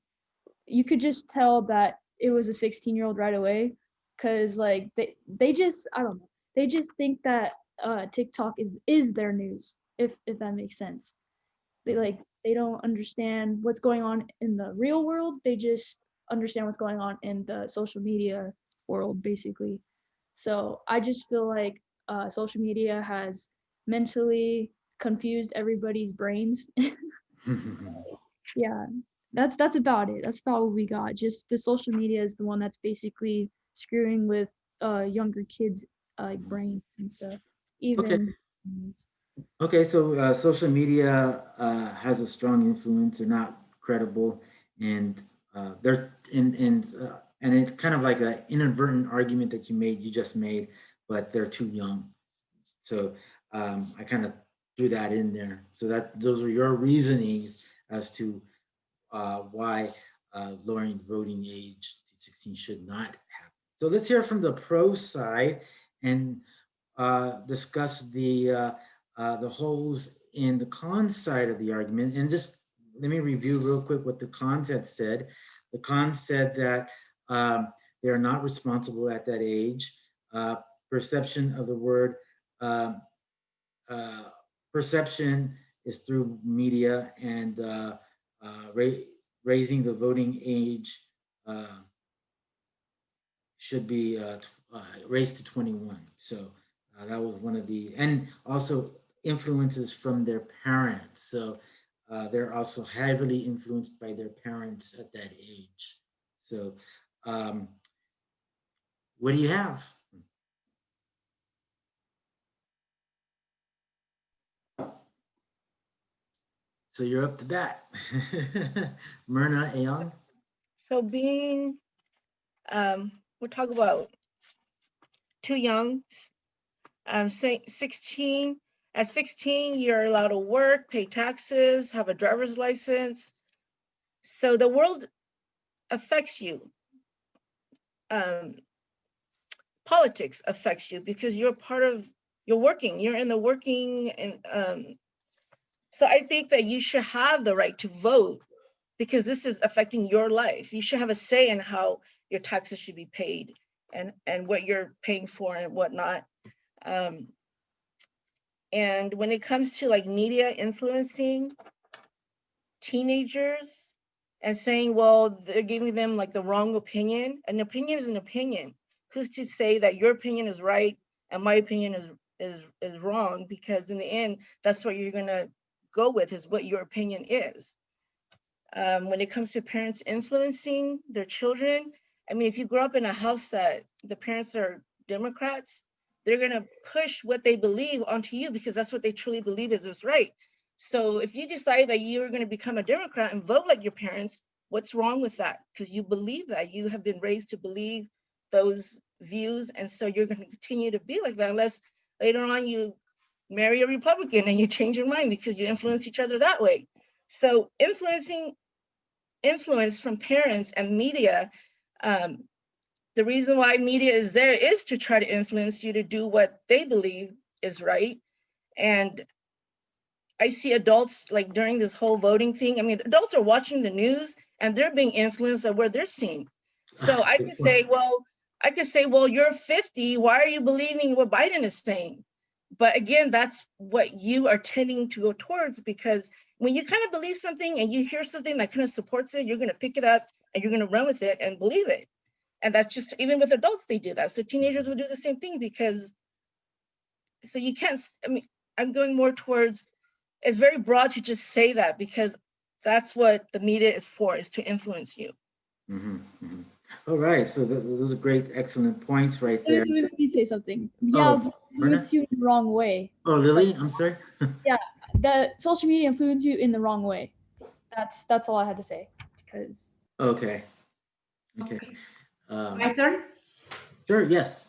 you could just tell that it was a 16-year-old right away, because like they just, I don't know, they just think that TikTok is their news, if that makes sense. They don't understand what's going on in the real world. They just understand what's going on in the social media world, basically. So I just feel like social media has mentally confused everybody's brains. Yeah, that's about it. That's about what we got. Just the social media is the one that's basically screwing with younger kids' like brains and stuff.
Okay.
Even
Okay, so social media has a strong influence. They're not credible, and they're and it's kind of like an inadvertent argument that you just made, but they're too young. So I kind of threw that in there. So that those are your reasonings as to why lowering the voting age to 16 should not happen. So let's hear from the pro side and discuss the holes in the con side of the argument. And just let me review real quick what the cons had said. The cons said that they are not responsible at that age. Perception of the word um, uh, perception is through media and raising the voting age uh, should be raised to 21. So that was one of the, and also influences from their parents. So they're also heavily influenced by their parents at that age. So um, what do you have? So you're up to bat. Myrna Ayon.
So being, we'll talk about too young, say 16. At 16, you're allowed to work, pay taxes, have a driver's license. So the world affects you. Politics affects you because you're part of, you're in the working, and so I think that you should have the right to vote because this is affecting your life. You should have a say in how your taxes should be paid and what you're paying for and whatnot. And when it comes to like media influencing teenagers and saying, well, they're giving them like the wrong opinion. An opinion is an opinion. Who's to say that your opinion is right and my opinion is wrong? Because in the end, that's what you're gonna go with, is what your opinion is. When it comes to parents influencing their children, I mean, if you grow up in a house that the parents are Democrats, they're gonna push what they believe onto you because that's what they truly believe is right. So if you decide that you're gonna become a Democrat and vote like your parents, what's wrong with that? Because you believe that, you have been raised to believe those views. And so you're going to continue to be like that unless later on you marry a Republican and you change your mind because you influence each other that way. So influence from parents and media, the reason why media is there is to try to influence you to do what they believe is right. And I see adults like during this whole voting thing. I mean, adults are watching the news and they're being influenced by what they're seeing. So I could say, well, you're 50. Why are you believing what Biden is saying? But again, that's what you are tending to go towards, because when you kind of believe something and you hear something that kind of supports it, you're going to pick it up and you're going to run with it and believe it. And that's just, even with adults, they do that. So teenagers will do the same thing because, so you can't, I mean, I'm going more towards, it's very broad to just say that because that's what the media is for, is to influence you.
All right, so those are great, excellent points right there.
Let me say something. Yeah,
Oh,
influence you in the wrong way.
Oh, Lily, I'm sorry.
Yeah, the social media influence you in the wrong way. That's all I had to say. Because
Okay.
Okay.
Okay.
My turn?
Sure, yes.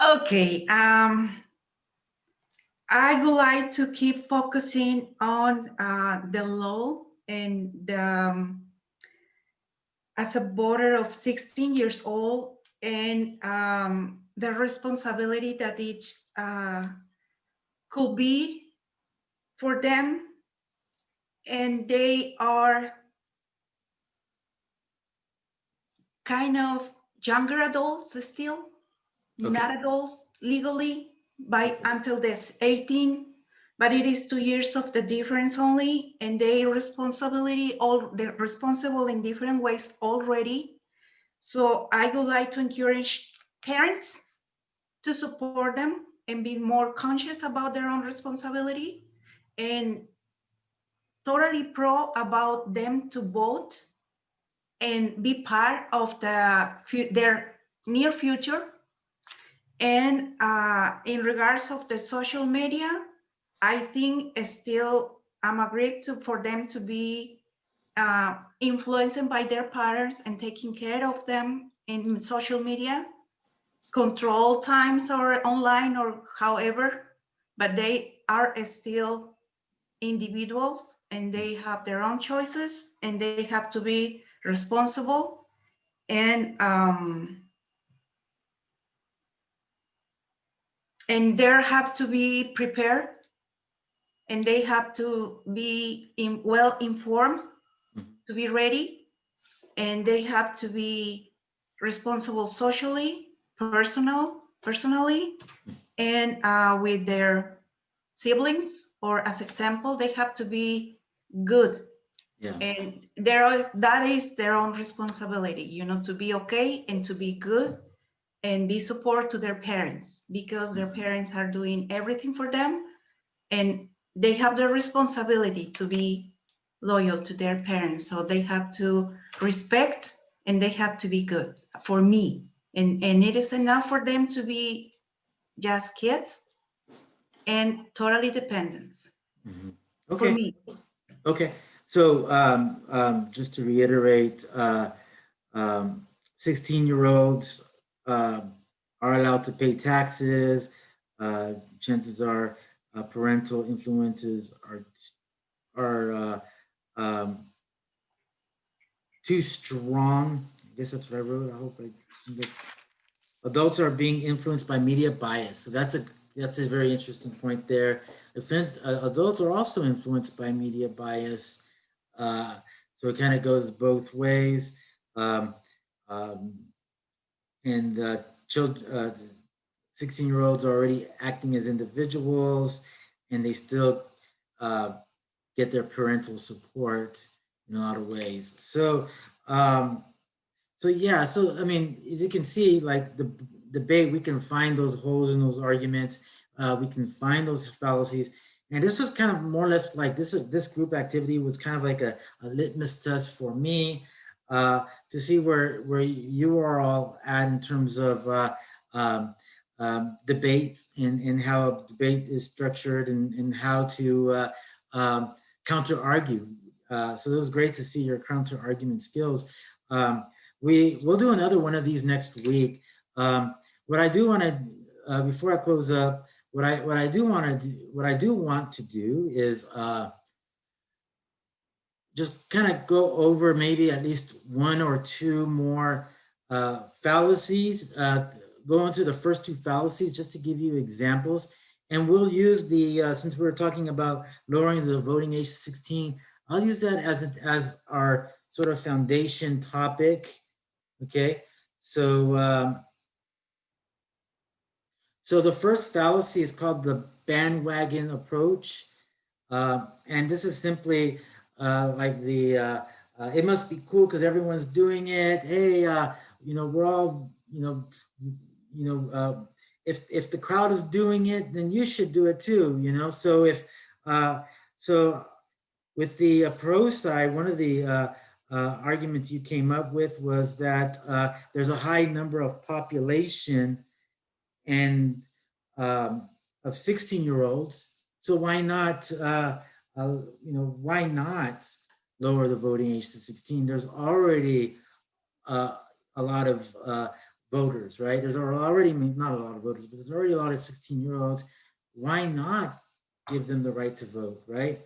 Okay. I would like to keep focusing on the law and as a voter of 16 years old, and the responsibility that each could be for them. And they are kind of younger adults still, not adults legally by until this 18, but it is 2 years of the difference only, and they they're responsible in different ways already. So I would like to encourage parents to support them and be more conscious about their own responsibility, and totally pro about them to vote and be part of their near future. And in regards of the social media, I think still I'm agreed for them to be influenced by their parents and taking care of them in social media, control times or online or however, but they are still individuals and they have their own choices and they have to be responsible, and they have to be prepared, and they have to be well informed to be ready, and they have to be responsible socially, personally, and with their siblings, or as example, they have to be good.
Yeah.
And that is their own responsibility, to be okay and to be good and be support to their parents, because their parents are doing everything for them, and they have the responsibility to be loyal to their parents. So they have to respect and they have to be good for me. And it is enough for them to be just kids and totally dependent for
Okay.
me.
Okay. So just to reiterate, 16-year-olds are allowed to pay taxes. Chances are parental influences are too strong. I guess that's what I wrote. I hope I can get. Adults are being influenced by media bias. So that's a very interesting point there. Adults are also influenced by media bias. So it kind of goes both ways. And children, 16-year-olds are already acting as individuals, and they still get their parental support in a lot of ways. So, yeah. So I mean, as you can see, like the debate, we can find those holes in those arguments. We can find those fallacies. And this was kind of more or less like this group activity was kind of like a litmus test for me to see where you are all at in terms of debate and how a debate is structured and how to counter argue. So it was great to see your counter argument skills. we'll do another one of these next week. What I do want to, before I close up, what I do want to do is just kind of go over maybe at least one or two more fallacies, go into the first two fallacies just to give you examples. And we'll use the, since we're talking about lowering the voting age to 16, I'll use that as our sort of foundation topic, okay? So, so the first fallacy is called the bandwagon approach. And this is simply like the, it must be cool because everyone's doing it. Hey, you know, we're all, if the crowd is doing it, then you should do it too, you know? So if, so with the pro side, one of the arguments you came up with was that there's a high number of population and of 16-year-olds. So why not, why not lower the voting age to 16? There's already a lot of voters, right? There's already, not a lot of voters, but there's already a lot of 16-year-olds. Why not give them the right to vote, right?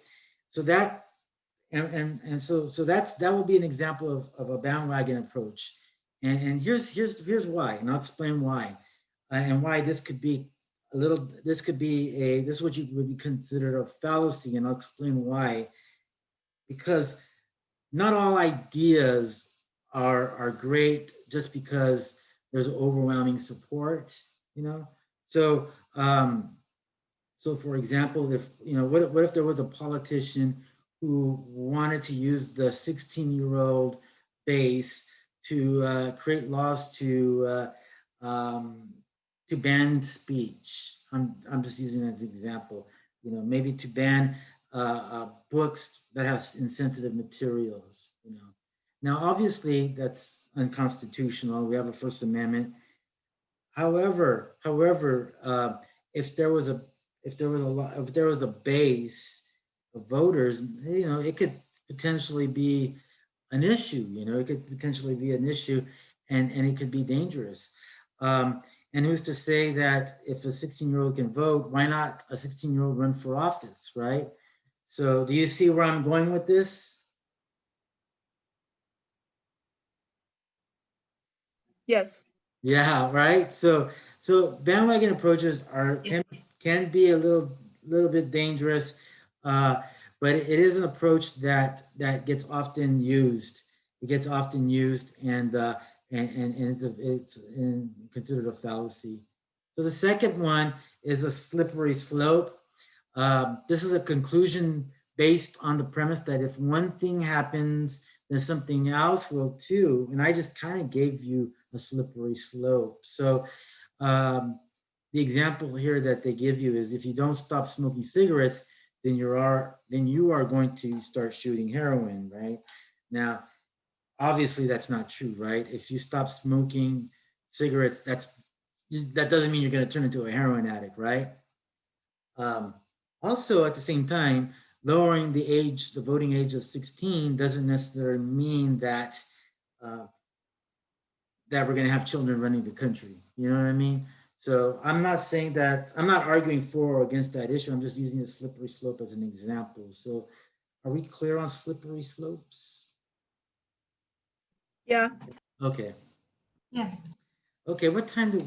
So that, so that will be an example of a bandwagon approach. And here's why, and I'll explain why, and why this could be this is what you would be considered a fallacy, and I'll explain why. Because not all ideas are great just because there's overwhelming support, you know? So, so for example, if, what if there was a politician who wanted to use the 16-year-old base to create laws to ban speech? I'm just using that as an example. Maybe to ban books that have insensitive materials. Now obviously that's unconstitutional. We have a First Amendment. However, if there was a base of voters, it could potentially be an issue. It could potentially be an issue, and it could be dangerous. And who's to say that if a 16-year-old can vote, why not a 16-year-old run for office, right? So do you see where I'm going with this?
Yes.
Yeah, right. So bandwagon approaches can be a little bit dangerous, but it is an approach that gets often used. It gets often used, and it's considered a fallacy. So the second one is a slippery slope. This is a conclusion based on the premise that if one thing happens, then something else will too. And I just kind of gave you a slippery slope. So the example here that they give you is if you don't stop smoking cigarettes, then you are going to start shooting heroin, right? Now, obviously that's not true, right? If you stop smoking cigarettes, that doesn't mean you're going to turn into a heroin addict, right? Also, at the same time, lowering the voting age of 16 doesn't necessarily mean that that we're going to have children running the country. You know what I mean? So I'm not saying that, I'm not arguing for or against that issue. I'm just using the slippery slope as an example. So are we clear on slippery slopes?
Yeah.
Okay.
Yes.
Okay, what time do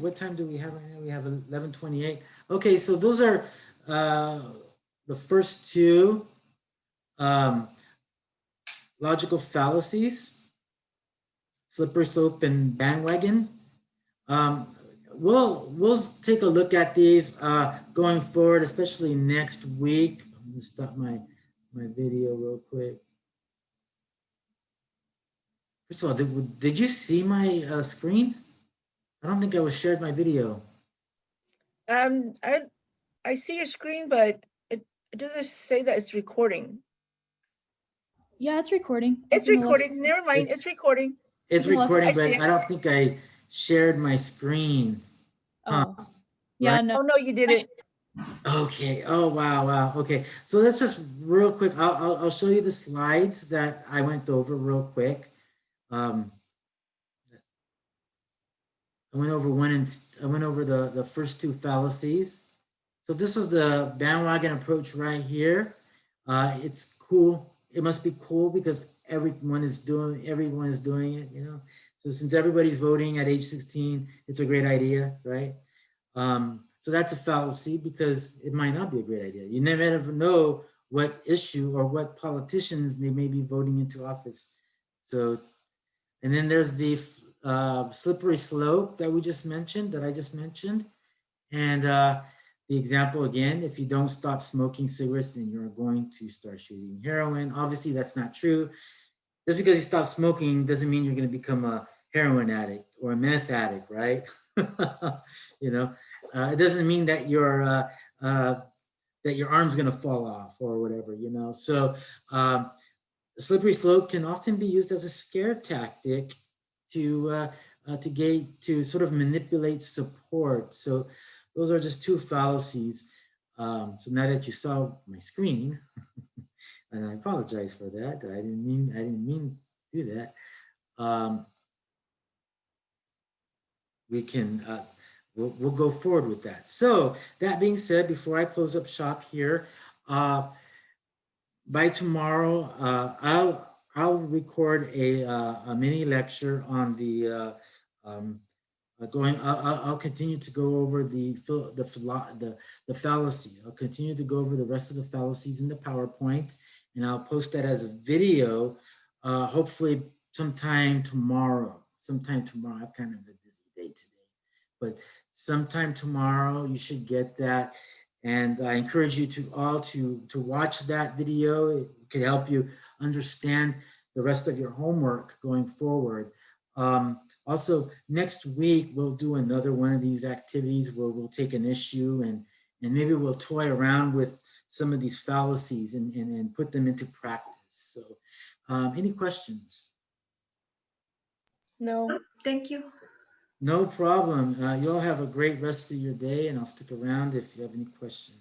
we have right now? We have 11:28. Okay, so those are the first two logical fallacies, slippery slope and bandwagon. We'll take a look at these going forward, especially next week. I'm gonna stop my video real quick. First of all, did you see my screen? I don't think I was shared my video.
I see your screen, but it doesn't say that it's recording.
Yeah, it's recording.
It's recording. Never mind. It's recording.
It's
Look,
recording,
I see
but
it.
I don't think I shared my screen.
Oh, yeah,
Right.
no.
Oh no, you didn't.
Okay. Oh, wow. Okay. So let's just real quick. I'll show you the slides that I went over real quick. I went over the first two fallacies. So this was the bandwagon approach right here. It's cool. It must be cool because everyone is doing it, you know. So since everybody's voting at age 16, it's a great idea, right? So that's a fallacy because it might not be a great idea. You never ever know what issue or what politicians they may be voting into office. So, and then there's the slippery slope that we just mentioned, that I just mentioned. And the example again, if you don't stop smoking cigarettes, then you're going to start shooting heroin. Obviously, that's not true. Just because you stop smoking doesn't mean you're going to become a heroin addict or a meth addict, right? You know, it doesn't mean that that your arm's going to fall off or whatever, you know. So the slippery slope can often be used as a scare tactic to to sort of manipulate support. So those are just two fallacies. So now that you saw my screen, and I apologize for that. I didn't mean to do that. We can we'll go forward with that. So that being said, before I close up shop here, by tomorrow I'll record a mini lecture on the I'll continue to go over the fallacy. I'll continue to go over the rest of the fallacies in the PowerPoint, and I'll post that as a video, hopefully sometime tomorrow. I've kind of a busy day today, but sometime tomorrow you should get that. And I encourage you to watch that video. It could help you understand the rest of your homework going forward. Also, next week, we'll do another one of these activities where we'll take an issue and maybe we'll toy around with some of these fallacies and put them into practice. So any questions?
No.
Thank you.
No problem. You all have a great rest of your day, and I'll stick around if you have any questions.